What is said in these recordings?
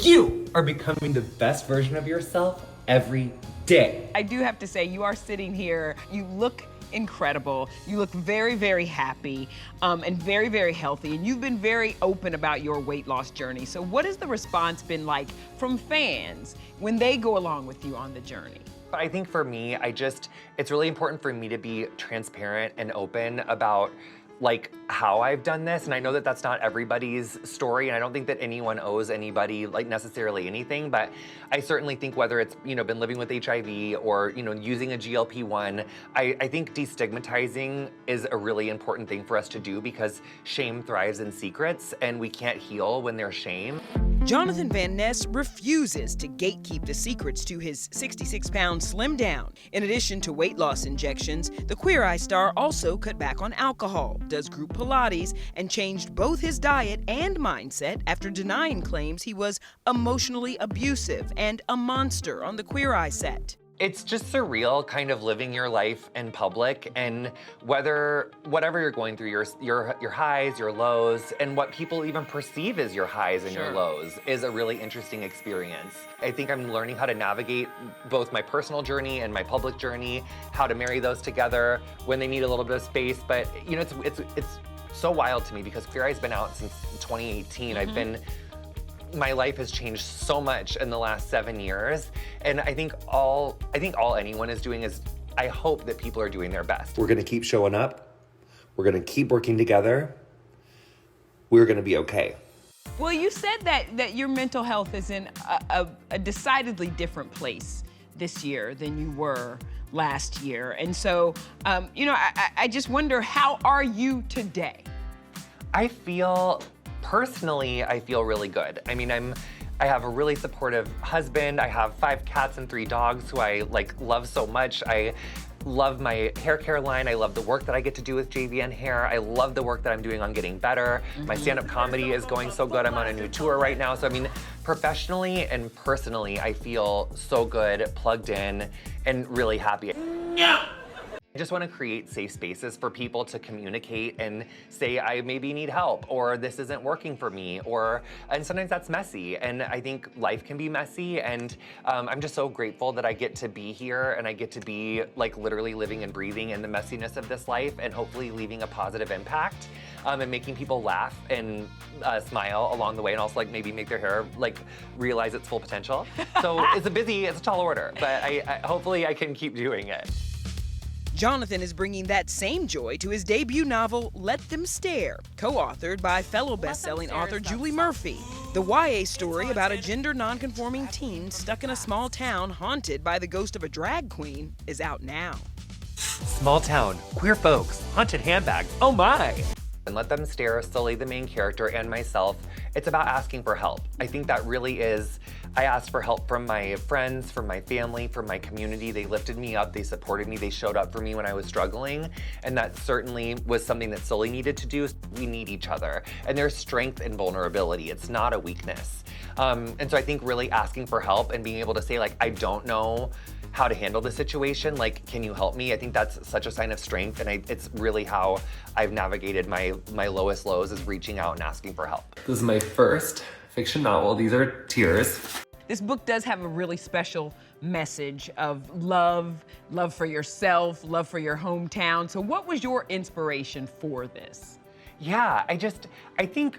you are becoming the best version of yourself every day. I do have to say, you are sitting here, you look incredible. You look very, very happy and very, very healthy. And you've been very open about your weight loss journey. So what has the response been like from fans when they go along with you on the journey? I think for me, it's really important for me to be transparent and open about like how I've done this. And I know that that's not everybody's story, and I don't think that anyone owes anybody like necessarily anything, but I certainly think whether it's, been living with HIV or, using a GLP-1, I think destigmatizing is a really important thing for us to do because shame thrives in secrets and we can't heal when there's shame. Jonathan Van Ness refuses to gatekeep the secrets to his 66-pound slim down. In addition to weight loss injections, the Queer Eye star also cut back on alcohol, does group Pilates, and changed both his diet and mindset after denying claims he was emotionally abusive and a monster on the Queer Eye set. It's just surreal kind of living your life in public, and whatever you're going through, your highs, your lows, and what people even perceive as your highs and your lows is a really interesting experience. I think I'm learning how to navigate both my personal journey and my public journey, how to marry those together when they need a little bit of space. But it's so wild to me because Queer Eye's been out since 2018. My life has changed so much in the last 7 years, and I think all anyone is doing is, I hope that people are doing their best. We're gonna keep showing up. We're gonna keep working together. We're gonna be okay. Well, you said that your mental health is in a decidedly different place this year than you were last year, and so I just wonder, how are you today? Personally, I feel really good. I mean, I have a really supportive husband. I have 5 cats and 3 dogs who I love so much. I love my hair care line. I love the work that I get to do with JVN Hair. I love the work that I'm doing on getting better. My stand-up comedy is going so good. I'm on a new tour right now. So I mean, professionally and personally, I feel so good, plugged in, and really happy. Yeah. I just want to create safe spaces for people to communicate and say, I maybe need help, or this isn't working for me, and sometimes that's messy, and I think life can be messy, and I'm just so grateful that I get to be here, and I get to be literally living and breathing in the messiness of this life, and hopefully leaving a positive impact, and making people laugh and smile along the way, and also maybe make their hair realize its full potential. So it's a tall order, but hopefully I can keep doing it. Jonathan is bringing that same joy to his debut novel, Let Them Stare, co-authored by fellow best-selling author Julie Murphy. The YA story about a gender non-conforming teen stuck in a small town haunted by the ghost of a drag queen is out now. Small town, queer folks, haunted handbag, oh my! And Let Them Stare, Sully, the main character, and myself, it's about asking for help. I think that really is, I asked for help from my friends, from my family, from my community. They lifted me up, they supported me, they showed up for me when I was struggling, and that certainly was something that Sully needed to do. We need each other, and there's strength in vulnerability. It's not a weakness. And so I think really asking for help and being able to say, I don't know how to handle the situation, can you help me? I think that's such a sign of strength, and it's really how I've navigated my lowest lows, is reaching out and asking for help. This is my first fiction novel. These are tears. This book does have a really special message of love for yourself, love for your hometown. So what was your inspiration for this? Yeah, I think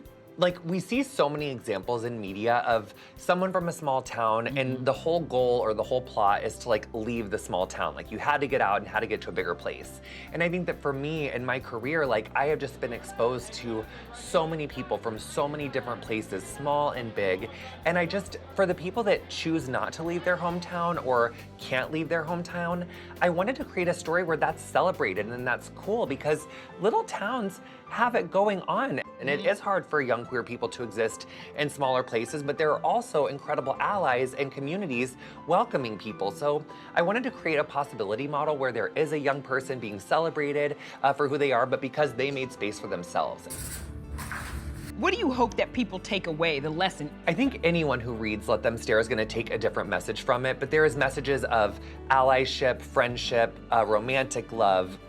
we see so many examples in media of someone from a small town, and the whole goal or the whole plot is to leave the small town. You had to get out and had to get to a bigger place. And I think that for me in my career, I have just been exposed to so many people from so many different places, small and big. And for the people that choose not to leave their hometown or can't leave their hometown, I wanted to create a story where that's celebrated and that's cool, because little towns have it going on. And it is hard for young queer people to exist in smaller places, but there are also incredible allies and communities welcoming people. So I wanted to create a possibility model where there is a young person being celebrated for who they are, but because they made space for themselves. What do you hope that people take away, the lesson? I think anyone who reads Let Them Stare is going to take a different message from it, but there is messages of allyship, friendship, romantic love,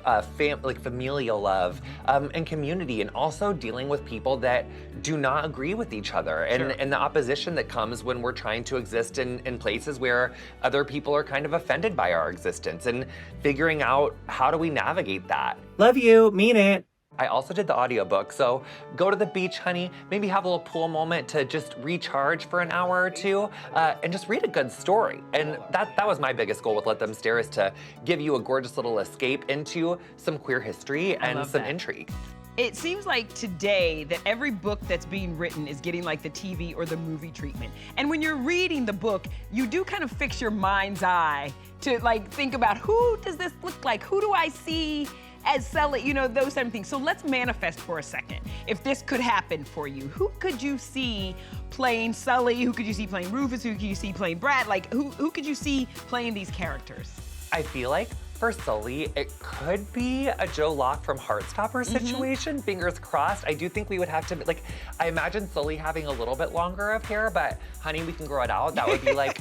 familial love, and community, and also dealing with people that do not agree with each other, and the opposition that comes when we're trying to exist in places where other people are kind of offended by our existence, and figuring out how do we navigate that. Love you, mean it. I also did the audiobook, so go to the beach, honey, maybe have a little pool moment to just recharge for an hour or two, and just read a good story. And that was my biggest goal with Let Them Stare, is to give you a gorgeous little escape into some queer history and some intrigue. It seems like today that every book that's being written is getting like the TV or the movie treatment. And when you're reading the book, you do kind of fix your mind's eye to like think about, who does this look like? Who do I see as Sully, you know, those type of things. So let's manifest for a second. If this could happen for you, who could you see playing Sully? Who could you see playing Rufus? Who could you see playing Brad? Like, who could you see playing these characters? I feel like for Sully, it could be a Joe Locke from Heartstopper situation. Fingers crossed. I do think we would have to, like, I imagine Sully having a little bit longer of hair, but honey, we can grow it out. That would be like,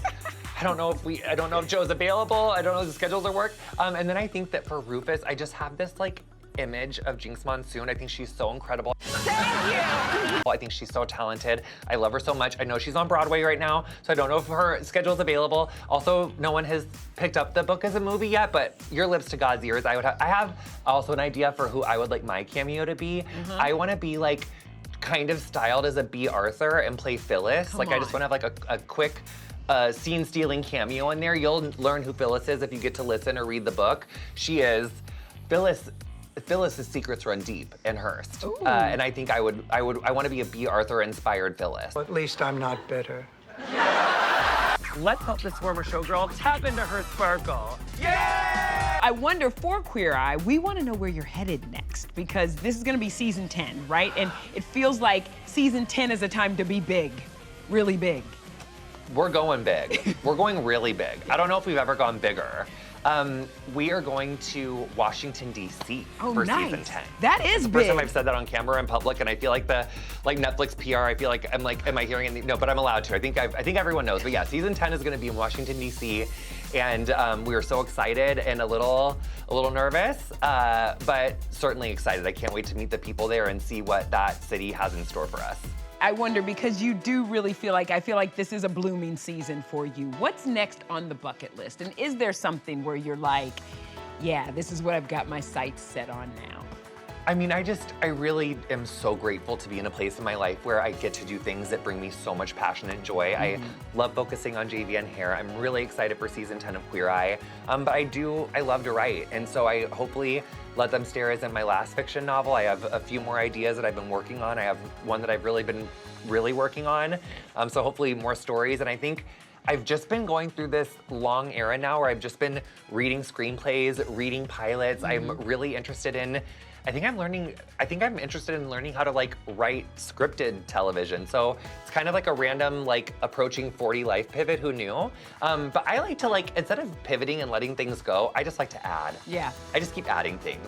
I don't know if Joe's available. I don't know if the schedules will work. And then I think that for Rufus, I just have this like image of Jinx Monsoon. I think she's so incredible. Thank you. I think she's so talented. I love her so much. I know she's on Broadway right now, so I don't know if her schedule's available. Also, no one has picked up the book as a movie yet, but your lips to God's ears. I have also an idea for who I would like my cameo to be. I want to be like kind of styled as a B. Arthur and play Phyllis. I just want to have like a quick scene-stealing cameo in there. You'll learn who Phyllis is if you get to listen or read the book. She is Phyllis's secrets run deep in Hearst, and I think I want to be a B. Arthur-inspired Phyllis. At least I'm not bitter. Let's help this former showgirl tap into her sparkle. I wonder, for Queer Eye, we want to know where you're headed next, because this is going to be season 10, right? And it feels like season 10 is a time to be big, really big. We're going big. We're going really big. I don't know if we've ever gone bigger. We are going to Washington, D.C. for season 10. That is the big. First time I've said that on camera in public, and I feel like Netflix PR, I feel like I'm like, am I hearing anything? No, but I'm allowed to. I think everyone knows. But yeah, season 10 is going to be in Washington, D.C. And we are so excited and a little nervous, but certainly excited. I can't wait to meet the people there and see what that city has in store for us. I wonder, because you do really feel like, I feel like this is a blooming season for you. What's next on the bucket list? And is there something where you're like, yeah, this is what I've got my sights set on now? I mean, I really am so grateful to be in a place in my life where I get to do things that bring me so much passion and joy. I love focusing on JVN hair. I'm really excited for season 10 of Queer Eye. But I love to write. And so I hopefully Let Them Stare is in my last fiction novel. I have a few more ideas that I've been working on. I have one that I've really been working on. So hopefully more stories. And I think I've just been going through this long era now where I've just been reading screenplays, reading pilots. I'm really interested in, I think I'm interested in learning how to like write scripted television. So it's kind of like a random like approaching 40 life pivot, who knew? But I like to like, instead of pivoting and letting things go, I just like to add. Yeah. I just keep adding things.